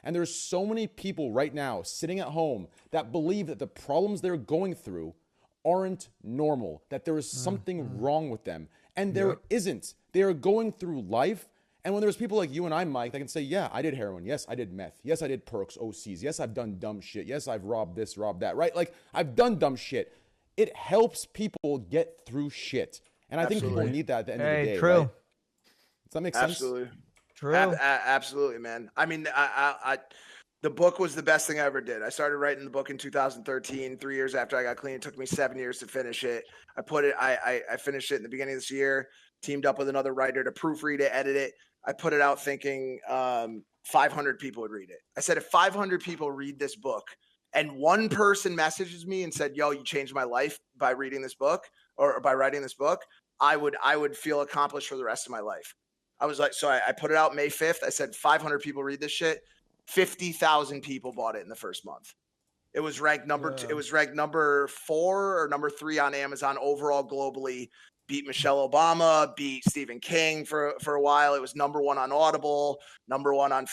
And there's so many people right now sitting at home that believe that the problems they're going through aren't normal, that there is something wrong with them. And there isn't. They are going through life. And when there's people like you and I, Mike, that can say, yeah, I did heroin. Yes, I did meth. Yes, I did perks, OCs. Yes, I've done dumb shit. Yes, I've robbed this, robbed that, right? Like, I've done dumb shit. It helps people get through shit. And I think people need that at the end of the day. True. Right? Does that make sense? Absolutely. True. Absolutely, man. I mean, the book was the best thing I ever did. I started writing the book in 2013, 3 years after I got clean. It took me 7 years to finish it. I finished it in the beginning of this year, teamed up with another writer to proofread it, edit it. I put it out thinking 500 people would read it. I said, if 500 people read this book and one person messages me and said, yo, you changed my life by reading this book or by writing this book, I would feel accomplished for the rest of my life. I was like, so I put it out May 5th. I said, 500 people read this shit. 50,000 people bought it in the first month. It was ranked it was ranked number 4 or number 3 on Amazon overall globally. Beat Michelle Obama, beat Stephen King for a while. It was number 1 on Audible, number 1 on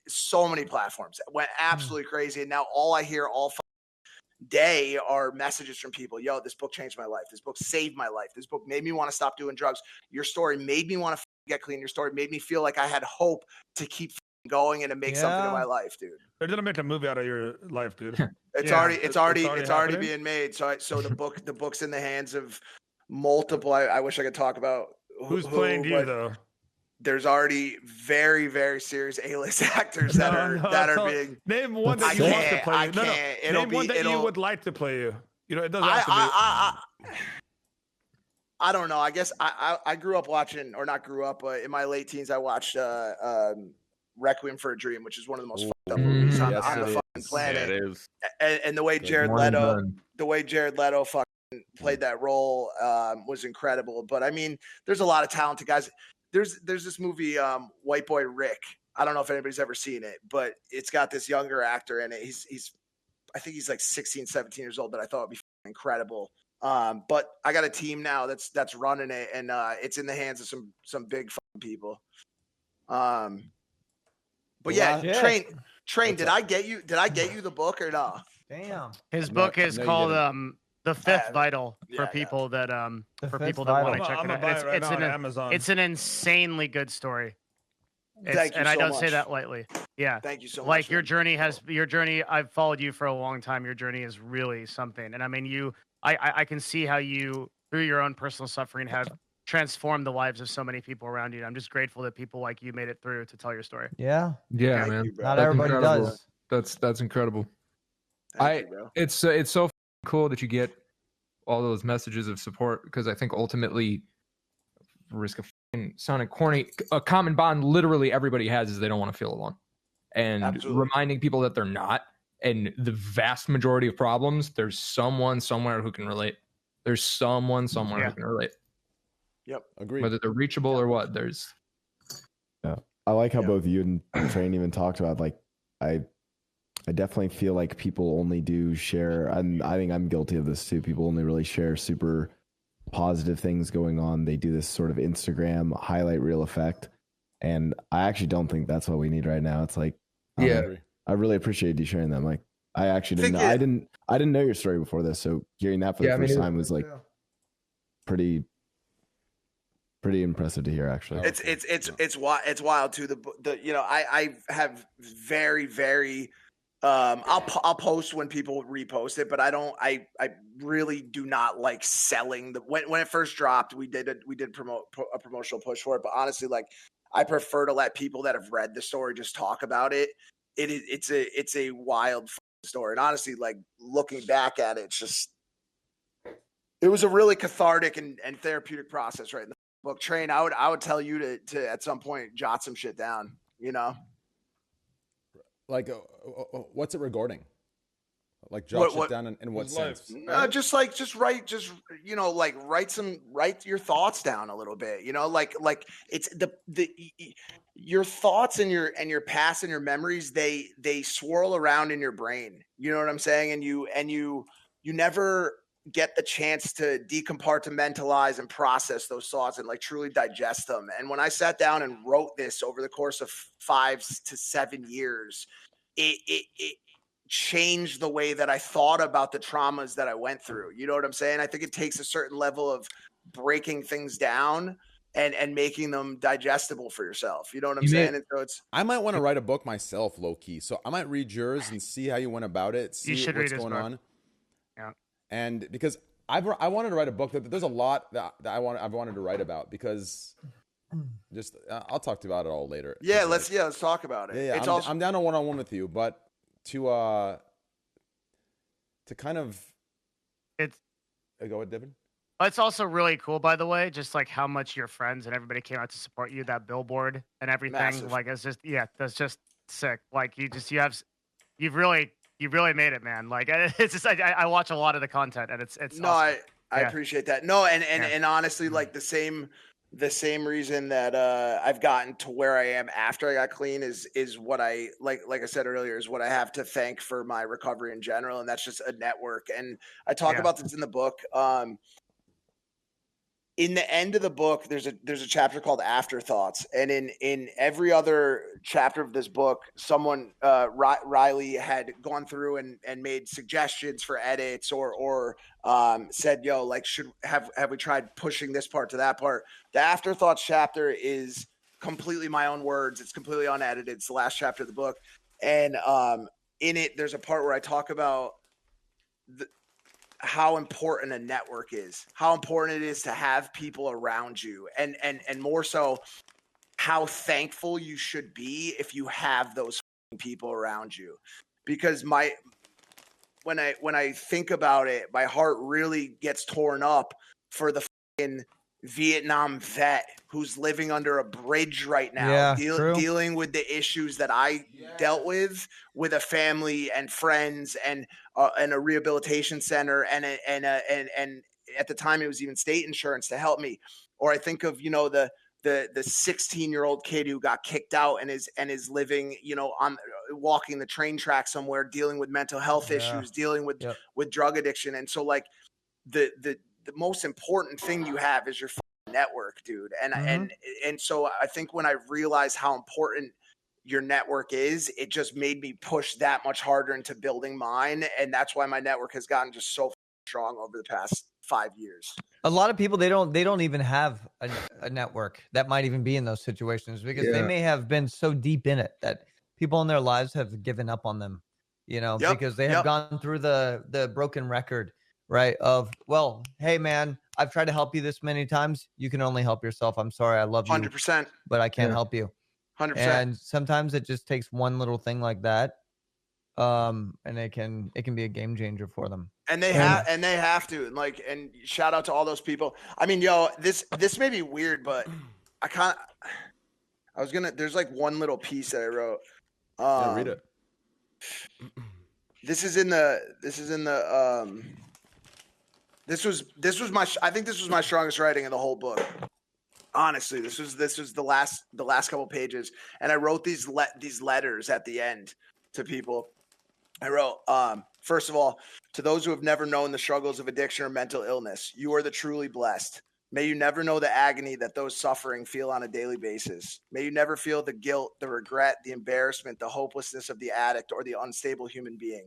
so many platforms. It went absolutely crazy. And now all I hear all day are messages from people. Yo, this book changed my life. This book saved my life. This book made me want to stop doing drugs. Your story made me want to get clean. Your story made me feel like I had hope to keep going and to make something of my life, dude. They're gonna make a movie out of your life, dude. It's already being made. So the book's in the hands of multiple. I wish I could talk about who's playing you though. There's already very, very serious A-list actors that are being. Name one that you want to play you. Name one that you would like to play you. You know, it doesn't have to be. I don't know. I guess I grew up watching, or not grew up, but in my late teens, I watched Requiem for a Dream, which is one of the most fucked up movies on the fucking planet. Yeah, it is. And the way Jared Leto fucking played that role was incredible. But I mean, there's a lot of talented guys. There's this movie, White Boy Rick. I don't know if anybody's ever seen it, but it's got this younger actor in it. I think he's like 16, 17 years old, that I thought would be incredible. But I got a team now that's running it, and it's in the hands of some big fucking people. But yeah, Train. Did I get you the book or no? Damn. His book is called The Fifth Vital for people that want to check it out. Amazon. It's an insanely good story. Thank you and so I don't much. say that lightly. Yeah. Thank you so much. Like your journey, I've followed you for a long time. Your journey is really something. And I mean, I can see how you, through your own personal suffering, have transformed the lives of so many people around you. And I'm just grateful that people like you made it through to tell your story. Yeah. Yeah, man. Not everybody does. That's incredible. It's It's so cool that you get all those messages of support, because I think ultimately, risk of sounding corny, a common bond literally everybody has is they don't want to feel alone, and reminding people that they're not. And the vast majority of problems, there's someone somewhere who can relate. There's someone somewhere who can relate. Yep, agree. Whether they're reachable or what, there's. Yeah, I like how both you and Train even talked about, like, I definitely feel like people only do share, and I think I'm guilty of this too. People only really share super positive things going on. They do this sort of Instagram highlight reel effect, and I actually don't think that's what we need right now. It's like, I really appreciate you sharing that, Mike. I actually didn't know, I didn't know your story before this, so hearing that for the first time was like pretty impressive to hear, actually. It's wild too. The you know, I have very, very I'll post when people repost it, but I really do not like selling when it first dropped. We did promote a promotional push for it, but honestly, like, I prefer to let people that have read the story just talk about it. It's a wild story, and honestly, like, looking back at it, it was a really cathartic and therapeutic process right in the book. Train, I would tell you to at some point jot some shit down, you know. Like, what's it regarding? Like, jot shit down in what sense? Just write your thoughts down a little bit. You know, like it's your thoughts and your past and your memories. They swirl around in your brain. You know what I'm saying? And you never get the chance to decompartmentalize and process those thoughts and like truly digest them. And when I sat down and wrote this over the course of 5 to 7 years, it changed the way that I thought about the traumas that I went through. You know what I'm saying? I think it takes a certain level of breaking things down and making them digestible for yourself. You know what I'm saying? And so I might want to write a book myself, low key. So I might read yours and see how you went about it. See what's going on. Yeah. And because I wanted to write a book. There's a lot that I've wanted to write about, because just I'll talk to you about it all later. Yeah, let's talk about it. Yeah, I'm down to one-on-one with you, but to kind of go with Devin. It's also really cool, by the way, just like how much your friends and everybody came out to support you, that billboard and everything. Massive. Like, it's just, that's just sick. Like, you've really made it, man. Like, it's just, I watch a lot of the content, and it's no, awesome. I appreciate that. No, and honestly, like the same reason that I've gotten to where I am after I got clean is what I like I said earlier, is what I have to thank for my recovery in general, and that's just a network. And I talk about this in the book. In the end of the book, there's a chapter called Afterthoughts, and in every other chapter of this book, someone Riley had gone through and made suggestions for edits or said, "Yo, like have we tried pushing this part to that part?" The Afterthoughts chapter is completely my own words. It's completely unedited. It's the last chapter of the book, and in it, there's a part where I talk about how important a network is, how important it is to have people around you, and more so how thankful you should be if you have those people around you. Because when I think about it, my heart really gets torn up for the Vietnam vet who's living under a bridge right now, dealing with the issues that I dealt with a family and friends and a rehabilitation center and at the time it was even state insurance to help me. Or I think of, the 16-year-old kid who got kicked out and is living, on walking the train track somewhere, dealing with mental health issues, dealing with drug addiction. And so like the most important thing you have is your network, dude. And so I think when I realized how important your network is, it just made me push that much harder into building mine. And that's why my network has gotten just so strong over the past 5 years. A lot of people, they don't even have a network that might even be in those situations, because they may have been so deep in it that people in their lives have given up on them, because they have gone through the broken record, right? Of, well, hey man, I've tried to help you this many times. You can only help yourself. I'm sorry. I love you 100%, but I can't help you 100%. And sometimes it just takes one little thing like that. And it can be a game changer for them. And they have to, and shout out to all those people. I mean, this may be weird, but there's like one little piece that I wrote. Read it. This was my strongest writing in the whole book. Honestly, this was the last couple pages, and I wrote these letters at the end to people. I wrote, first of all, to those who have never known the struggles of addiction or mental illness, you are the truly blessed. May you never know the agony that those suffering feel on a daily basis. May you never feel the guilt, the regret, the embarrassment, the hopelessness of the addict or the unstable human being.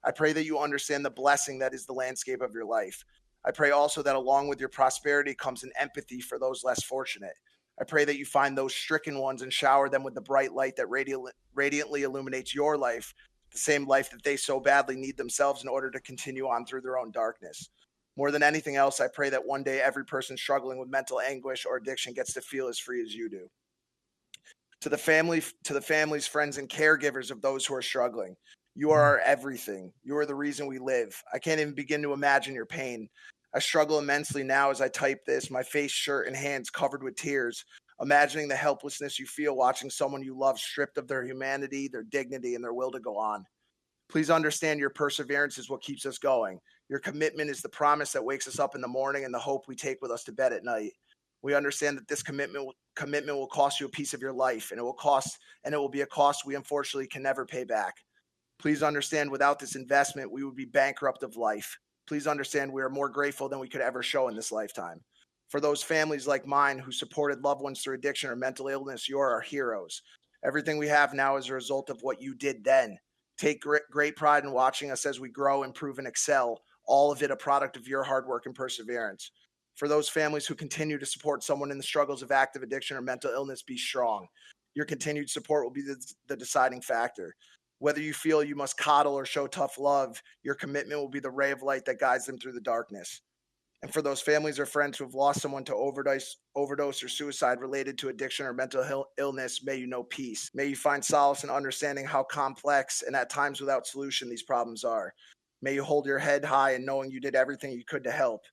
I pray that you understand the blessing that is the landscape of your life. I pray also that along with your prosperity comes an empathy for those less fortunate. I pray that you find those stricken ones and shower them with the bright light that radiantly illuminates your life, the same life that they so badly need themselves in order to continue on through their own darkness. More than anything else, I pray that one day every person struggling with mental anguish or addiction gets to feel as free as you do. To the families, friends, and caregivers of those who are struggling, you are our everything. You are the reason we live. I can't even begin to imagine your pain. I struggle immensely now as I type this, my face, shirt, and hands covered with tears, imagining the helplessness you feel watching someone you love stripped of their humanity, their dignity, and their will to go on. Please understand your perseverance is what keeps us going. Your commitment is the promise that wakes us up in the morning and the hope we take with us to bed at night. We understand that this commitment will cost you a piece of your life, and it will be a cost we unfortunately can never pay back. Please understand, without this investment, we would be bankrupt of life. please understand we are more grateful than we could ever show in this lifetime. For those families like mine who supported loved ones through addiction or mental illness, you are our heroes. Everything we have now is a result of what you did then. Take great pride in watching us as we grow, improve, and excel, all of it a product of your hard work and perseverance. For those families who continue to support someone in the struggles of active addiction or mental illness, be strong. Your continued support will be the deciding factor. Whether you feel you must coddle or show tough love, your commitment will be the ray of light that guides them through the darkness. And for those families or friends who have lost someone to overdose or suicide related to addiction or mental illness, may you know peace. May you find solace in understanding how complex and at times without solution these problems are. May you hold your head high in knowing you did everything you could to help.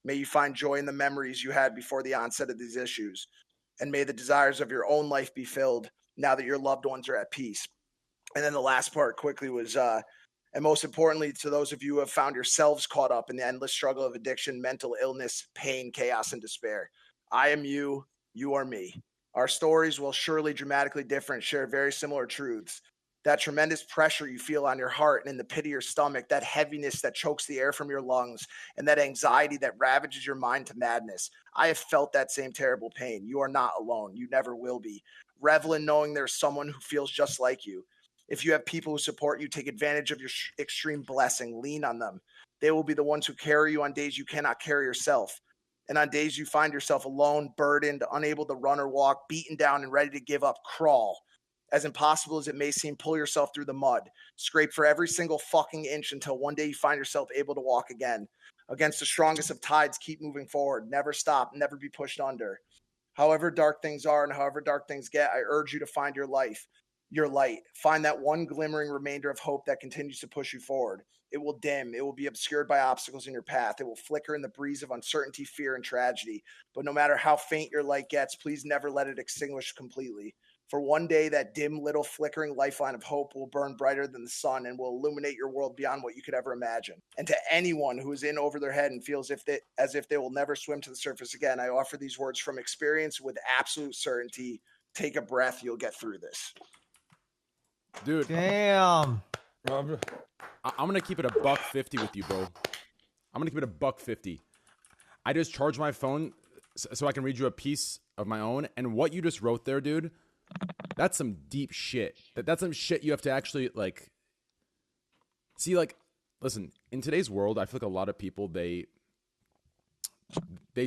May you find joy in the memories you had before the onset of these issues. And may the desires of your own life be filled now that your loved ones are at peace. And then the last part quickly was, and most importantly, to those of you who have found yourselves caught up in the endless struggle of addiction, mental illness, pain, chaos, and despair. I am you, you are me. Our stories, while surely dramatically different, share very similar truths. That tremendous pressure you feel on your heart and in the pit of your stomach, that heaviness that chokes the air from your lungs, and that anxiety that ravages your mind to madness. I have felt that same terrible pain. You are not alone. You never will be. Revel in knowing there's someone who feels just like you. If you have people who support you, take advantage of your extreme blessing. Lean on them. They will be the ones who carry you on days you cannot carry yourself. And on days you find yourself alone, burdened, unable to run or walk, beaten down and ready to give up, crawl. As impossible as it may seem, pull yourself through the mud. Scrape for every single fucking inch until one day you find yourself able to walk again. Against the strongest of tides, keep moving forward. Never stop. Never be pushed under. However dark things are and however dark things get, I urge you to find your life. Your light. Find that one glimmering remainder of hope that continues to push you forward. It will dim. It will be obscured by obstacles in your path. It will flicker in the breeze of uncertainty, fear, and tragedy. But no matter how faint your light gets, please never let it extinguish completely. For one day, that dim little flickering lifeline of hope will burn brighter than the sun and will illuminate your world beyond what you could ever imagine. And to anyone who is in over their head and feels as if they will never swim to the surface again, I offer these words from experience with absolute certainty. Take a breath. You'll get through this. Dude. Damn. I'm gonna keep it $150 with you, bro. I'm gonna keep it $150. I just charged my phone so I can read you a piece of my own, and what you just wrote there, dude, that's some deep shit. That's some shit you have to actually like see. Like, listen, in today's world, I feel like a lot of people they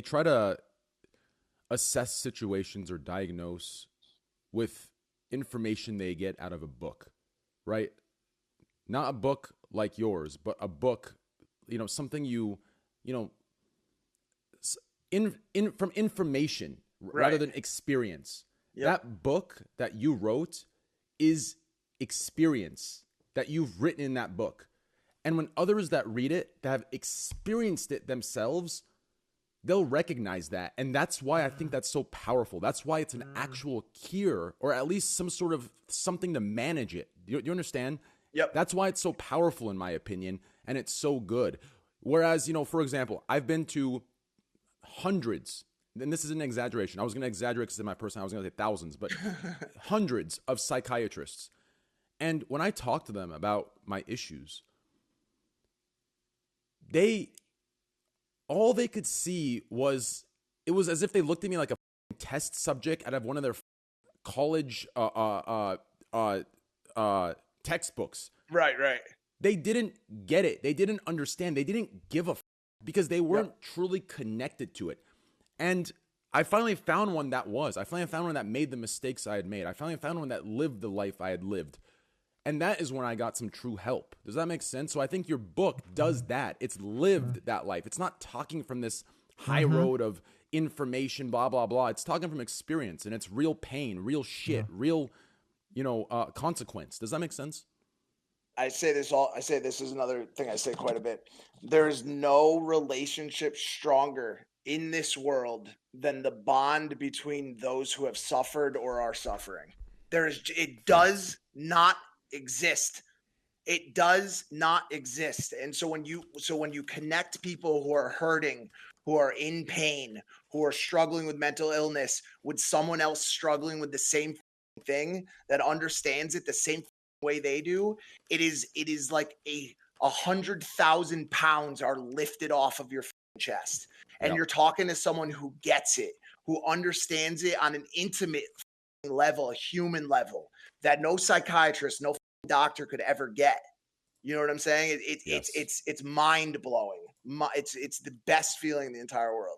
try to assess situations or diagnose with information they get out of a book, right? Not a book like yours, but a book, something from information rather than experience. Yep. That book that you wrote is experience that you've written in that book. And when others that read it, that have experienced it themselves, they'll recognize that. And that's why I think that's so powerful. That's why it's an actual cure, or at least some sort of something to manage it. You understand? Yep. That's why it's so powerful, in my opinion, and it's so good. Whereas, for example, I've been to hundreds, and this is an exaggeration. I was going to exaggerate because in my person, I was going to say thousands, but hundreds of psychiatrists. And when I talk to them about my issues, all they could see was, it was as if they looked at me like a test subject out of one of their college textbooks. Right. They didn't get it. They didn't understand. They didn't give a because they weren't truly connected to it. And I finally found one that was. I finally found one that made the mistakes I had made. I finally found one that lived the life I had lived. And that is when I got some true help. Does that make sense? So I think your book does that. It's lived that life. It's not talking from this high road of information, blah, blah, blah. It's talking from experience, and it's real pain, real shit, real, consequence. Does that make sense? I say this is another thing I say quite a bit. There's no relationship stronger in this world than the bond between those who have suffered or are suffering. It does not exist. It does not exist. And so when you connect people who are hurting, who are in pain, who are struggling with mental illness, with someone else struggling with the same thing that understands it the same way they do, it is like a 100,000 pounds are lifted off of your chest. And you're talking to someone who gets it, who understands it on an intimate level, a human level that no psychiatrist, no doctor could ever get. You know what I'm saying? It's mind blowing. It's the best feeling in the entire world.